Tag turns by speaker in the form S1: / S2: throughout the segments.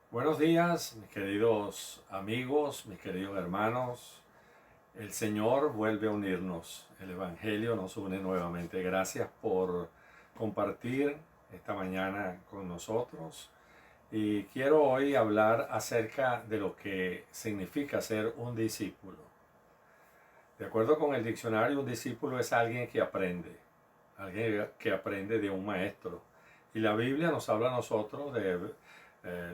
S1: Buenos días, mis queridos amigos, mis queridos hermanos. El Señor vuelve a unirnos. El Evangelio nos une nuevamente. Gracias por compartir esta mañana con nosotros. Y quiero hoy hablar acerca de lo que significa ser un discípulo. De acuerdo con el diccionario, un discípulo es alguien que aprende de un maestro. Y la Biblia nos habla a nosotros del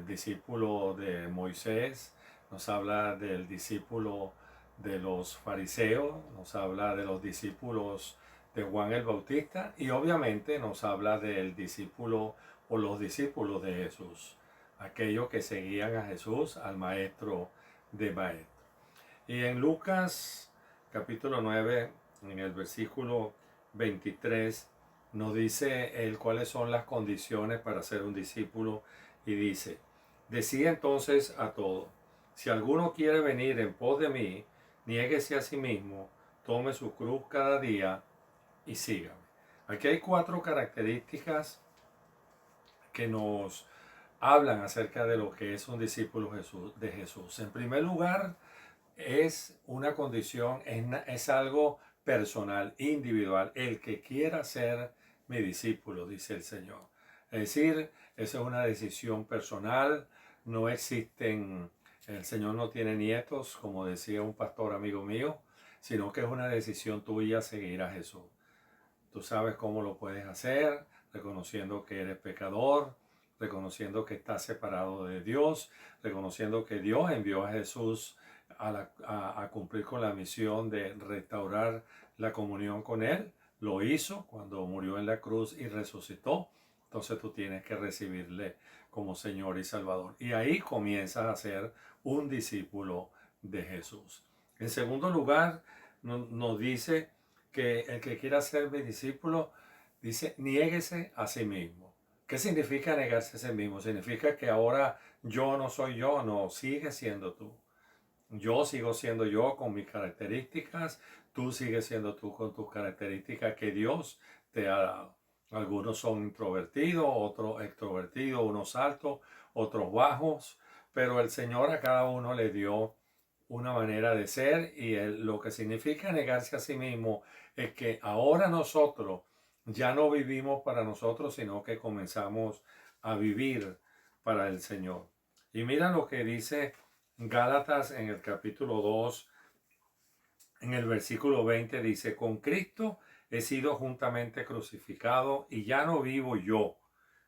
S1: discípulo de Moisés, nos habla del discípulo de los fariseos, nos habla de los discípulos de Juan el Bautista y obviamente nos habla del discípulo o los discípulos de Jesús, aquellos que seguían a Jesús, al maestro de maestros. Y en Lucas capítulo 9, en el versículo 23, nos dice cuáles son las condiciones para ser un discípulo y dice, decía entonces a todos, si alguno quiere venir en pos de mí, niéguese a sí mismo, tome su cruz cada día y sígame. Aquí hay cuatro características que nos hablan acerca de lo que es un discípulo de Jesús. En primer lugar, es una condición, es algo personal, individual. El que quiera ser mi discípulo, dice el Señor. Es decir, esa es una decisión personal. No existen, el Señor no tiene nietos, como decía un pastor amigo mío, sino que es una decisión tuya seguir a Jesús. Tú sabes cómo lo puedes hacer, reconociendo que eres pecador, reconociendo que estás separado de Dios, reconociendo que Dios envió a Jesús a cumplir con la misión de restaurar la comunión con Él. Lo hizo cuando murió en la cruz y resucitó. Entonces tú tienes que recibirle como Señor y Salvador. Y ahí comienzas a ser un discípulo de Jesús. En segundo lugar, nos dice que el que quiera ser mi discípulo, dice, niéguese a sí mismo. ¿Qué significa negarse a sí mismo? Significa que ahora yo no soy yo, no, sigue siendo tú. Yo sigo siendo yo con mis características, tú sigues siendo tú con tus características que Dios te ha dado. Algunos son introvertidos, otros extrovertidos, unos altos, otros bajos, pero el Señor a cada uno le dio una manera de ser y lo que significa negarse a sí mismo es que ahora nosotros ya no vivimos para nosotros, sino que comenzamos a vivir para el Señor. Y mira lo que dice Gálatas en el capítulo 2, en el versículo 20 dice, con Cristo he sido juntamente crucificado y ya no vivo yo,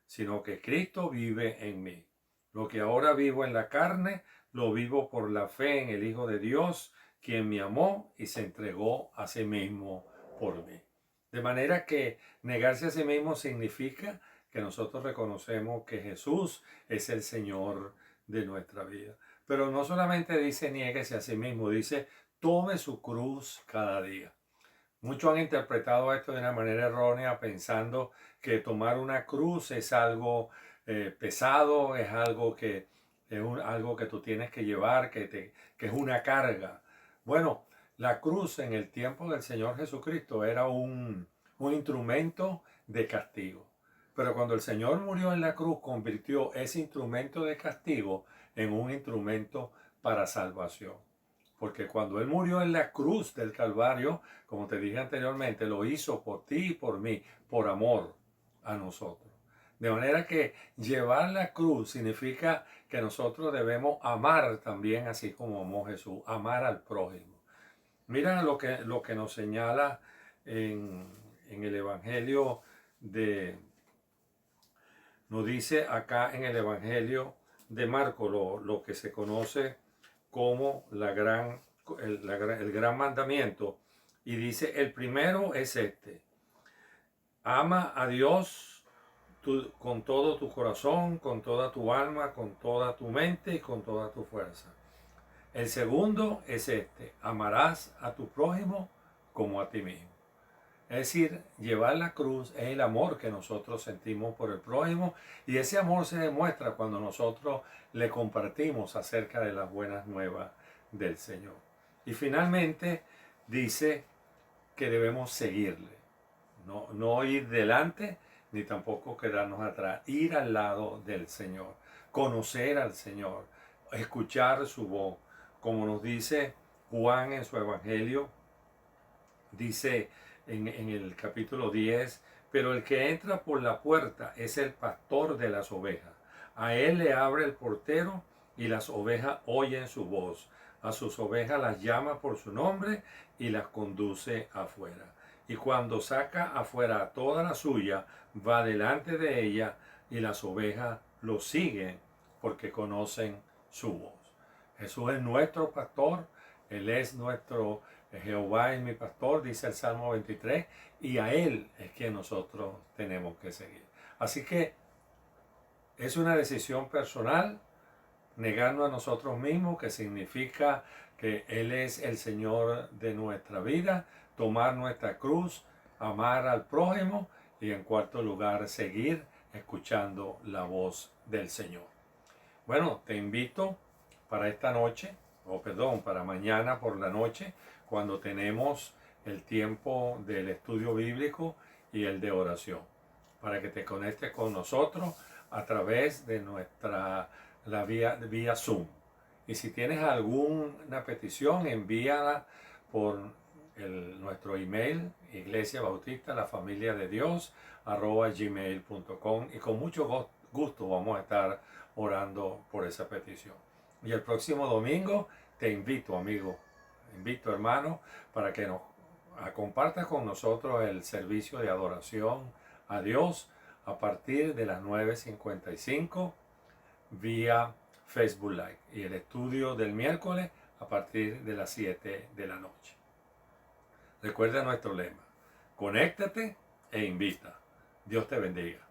S1: sino que Cristo vive en mí. Lo que ahora vivo en la carne, lo vivo por la fe en el Hijo de Dios, quien me amó y se entregó a sí mismo por mí. De manera que negarse a sí mismo significa que nosotros reconocemos que Jesús es el Señor de nuestra vida. Pero no solamente dice niéguese a sí mismo, dice tome su cruz cada día. Muchos han interpretado esto de una manera errónea pensando que tomar una cruz es algo pesado, es algo que algo que tú tienes que llevar, que es una carga. Bueno, la cruz en el tiempo del Señor Jesucristo era un instrumento de castigo. Pero cuando el Señor murió en la cruz, convirtió ese instrumento de castigo en un instrumento para salvación. Porque cuando Él murió en la cruz del Calvario, como te dije anteriormente, lo hizo por ti y por mí, por amor a nosotros. De manera que llevar la cruz significa que nosotros debemos amar también así como amó Jesús, amar al prójimo. Mira lo que nos señala en, en el Evangelio de, nos dice acá en el Evangelio de Marco, lo que se conoce como el gran mandamiento. Y dice, el primero es este, ama a Dios con todo tu corazón, con toda tu alma, con toda tu mente y con toda tu fuerza. El segundo es este, amarás a tu prójimo como a ti mismo. Es decir, llevar la cruz es el amor que nosotros sentimos por el prójimo y ese amor se demuestra cuando nosotros le compartimos acerca de las buenas nuevas del Señor. Y finalmente dice que debemos seguirle, no ir delante ni tampoco quedarnos atrás, ir al lado del Señor. conocer al Señor, escuchar su voz. Como nos dice Juan en su Evangelio, dice en el capítulo 10, pero el que entra por la puerta es el pastor de las ovejas. A él le abre el portero y las ovejas oyen su voz. A sus ovejas las llama por su nombre y las conduce afuera. Y cuando saca afuera a toda la suya, va delante de ella y las ovejas lo siguen porque conocen su voz. Jesús es nuestro pastor, Él es nuestro Jehová es mi pastor, dice el Salmo 23, y a Él es que nosotros tenemos que seguir. Así que es una decisión personal, negarnos a nosotros mismos, que significa que Él es el Señor de nuestra vida, tomar nuestra cruz, amar al prójimo y en cuarto lugar seguir escuchando la voz del Señor. Bueno, te invito para esta noche, o perdón, para mañana por la noche, cuando tenemos el tiempo del estudio bíblico y el de oración, para que te conectes con nosotros a través de la vía Zoom. Y si tienes alguna petición, envíala por nuestro email, Iglesia Bautista, la familia de Dios, @gmail.com, y con mucho gusto vamos a estar orando por esa petición. Y el próximo domingo te invito, amigo, invito, hermano, para que nos compartas con nosotros el servicio de adoración a Dios a partir de las 9:55 vía Facebook Live, y el estudio del miércoles a partir de las 7 de la noche. Recuerda nuestro lema: conéctate e invita. Dios te bendiga.